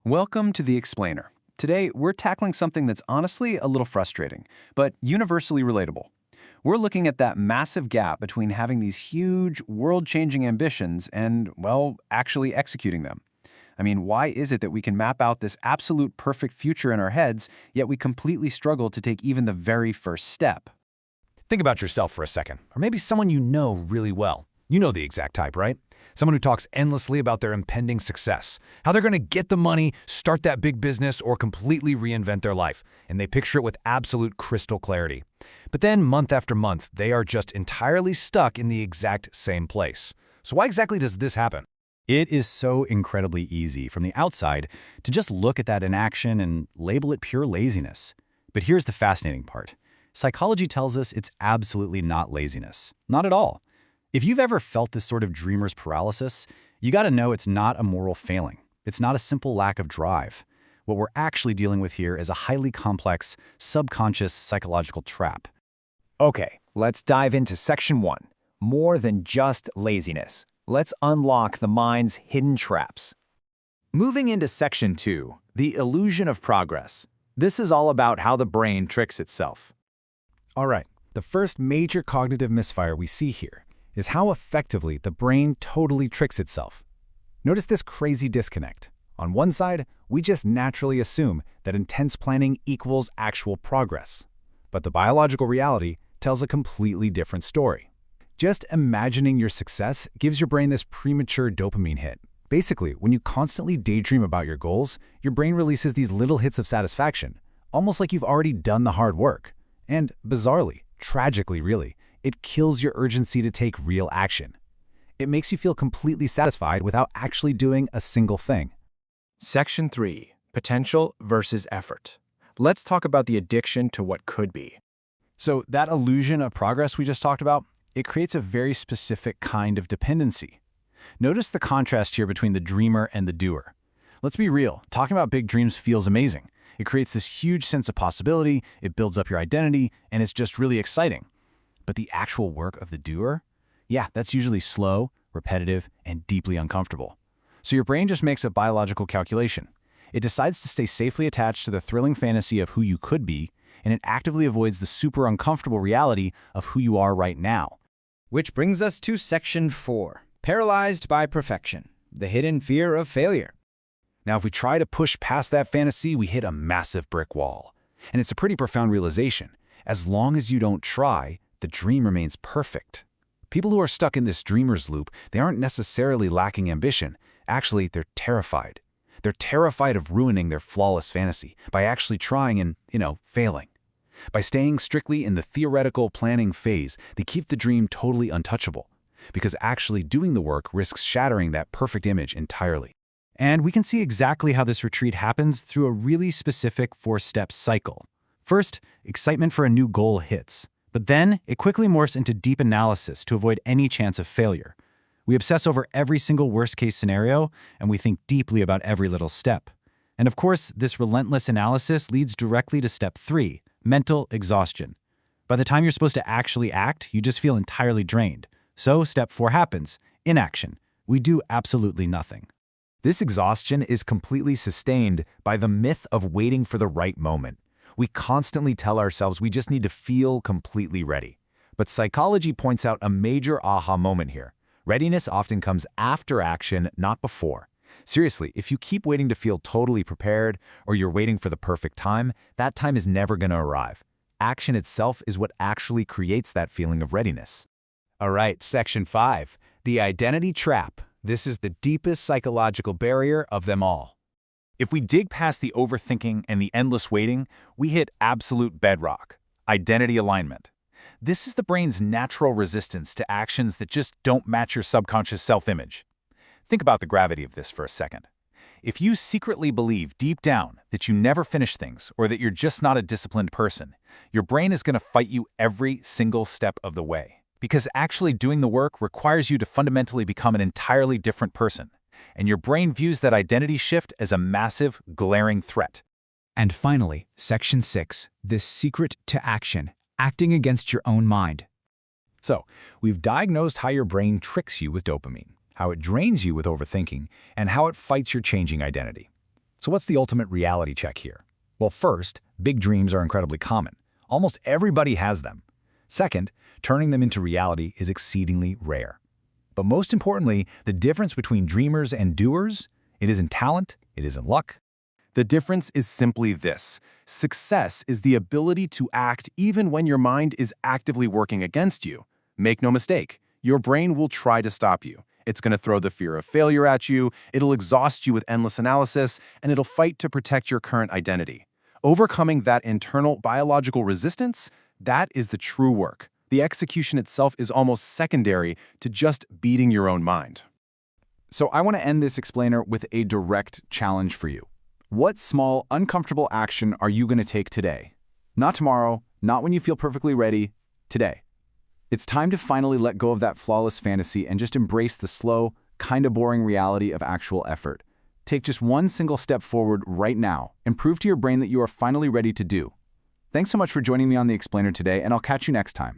Welcome to The Explainer. Today, we're tackling something that's honestly a little frustrating, but universally relatable. We're looking at that massive gap between having these huge, world-changing ambitions and, well, actually executing them. I mean, why is it that we can map out this absolute perfect future in our heads, yet we completely struggle to take even the very first step? Think about yourself for a second, or maybe someone you know really well. You know the exact type, right? Someone who talks endlessly about their impending success, how they're going to get the money, start that big business, or completely reinvent their life, and they picture it with absolute crystal clarity. But then, month after month, they are just entirely stuck in the exact same place. So why exactly does this happen? It is so incredibly easy from the outside to just look at that inaction and label it pure laziness. But here's the fascinating part. Psychology tells us it's absolutely not laziness. Not at all. If you've ever felt this sort of dreamer's paralysis, you gotta know it's not a moral failing. It's not a simple lack of drive. What we're actually dealing with here is a highly complex, subconscious psychological trap. Okay, let's dive into Section 1. More than just laziness. Let's unlock the mind's hidden traps. Moving into Section 2, the illusion of progress. This is all about how the brain tricks itself. All right, the first major cognitive misfire we see here is how effectively the brain totally tricks itself. Notice this crazy disconnect. On one side, we just naturally assume that intense planning equals actual progress. But the biological reality tells a completely different story. Just imagining your success gives your brain this premature dopamine hit. Basically, when you constantly daydream about your goals, your brain releases these little hits of satisfaction, almost like you've already done the hard work. And bizarrely, tragically really, it kills your urgency to take real action. It makes you feel completely satisfied without actually doing a single thing. Section 3. Potential versus effort. Let's talk about the addiction to what could be. So that illusion of progress we just talked about, it creates a very specific kind of dependency. Notice the contrast here between the dreamer and the doer. Let's be real, talking about big dreams feels amazing. It creates this huge sense of possibility, it builds up your identity, and it's just really exciting. But the actual work of the doer? Yeah, that's usually slow, repetitive, and deeply uncomfortable. So your brain just makes a biological calculation. It decides to stay safely attached to the thrilling fantasy of who you could be, and it actively avoids the super uncomfortable reality of who you are right now. Which brings us to Section 4. Paralyzed by perfection. The hidden fear of failure. Now, if we try to push past that fantasy, we hit a massive brick wall. And it's a pretty profound realization. As long as you don't try, the dream remains perfect. People who are stuck in this dreamer's loop, they aren't necessarily lacking ambition. Actually, they're terrified. They're terrified of ruining their flawless fantasy by actually trying and, failing. By staying strictly in the theoretical planning phase, they keep the dream totally untouchable, because actually doing the work risks shattering that perfect image entirely. And we can see exactly how this retreat happens through a really specific 4-step cycle. First, excitement for a new goal hits. But then, it quickly morphs into deep analysis to avoid any chance of failure. We obsess over every single worst-case scenario, and we think deeply about every little step. And of course, this relentless analysis leads directly to step 3, mental exhaustion. By the time you're supposed to actually act, you just feel entirely drained. So step 4 happens, inaction. We do absolutely nothing. This exhaustion is completely sustained by the myth of waiting for the right moment. We constantly tell ourselves we just need to feel completely ready. But psychology points out a major aha moment here. Readiness often comes after action, not before. Seriously, if you keep waiting to feel totally prepared, or you're waiting for the perfect time, that time is never going to arrive. Action itself is what actually creates that feeling of readiness. All right, Section 5, the identity trap. This is the deepest psychological barrier of them all. If we dig past the overthinking and the endless waiting, we hit absolute bedrock, identity alignment. This is the brain's natural resistance to actions that just don't match your subconscious self-image. Think about the gravity of this for a second. If you secretly believe deep down that you never finish things or that you're just not a disciplined person, your brain is going to fight you every single step of the way. Because actually doing the work requires you to fundamentally become an entirely different person. And your brain views that identity shift as a massive, glaring threat. And finally, Section 6, the secret to action, acting against your own mind. So, we've diagnosed how your brain tricks you with dopamine, how it drains you with overthinking, and how it fights your changing identity. So what's the ultimate reality check here? Well, first, big dreams are incredibly common. Almost everybody has them. Second, turning them into reality is exceedingly rare. But most importantly, the difference between dreamers and doers, it isn't talent, it isn't luck. The difference is simply this. Success is the ability to act even when your mind is actively working against you. Make no mistake, your brain will try to stop you. It's going to throw the fear of failure at you, it'll exhaust you with endless analysis, and it'll fight to protect your current identity. Overcoming that internal biological resistance, that is the true work. The execution itself is almost secondary to just beating your own mind. So I want to end this explainer with a direct challenge for you. What small, uncomfortable action are you going to take today? Not tomorrow, not when you feel perfectly ready, today. It's time to finally let go of that flawless fantasy and just embrace the slow, kinda boring reality of actual effort. Take just one single step forward right now and prove to your brain that you are finally ready to do. Thanks so much for joining me on The Explainer today, and I'll catch you next time.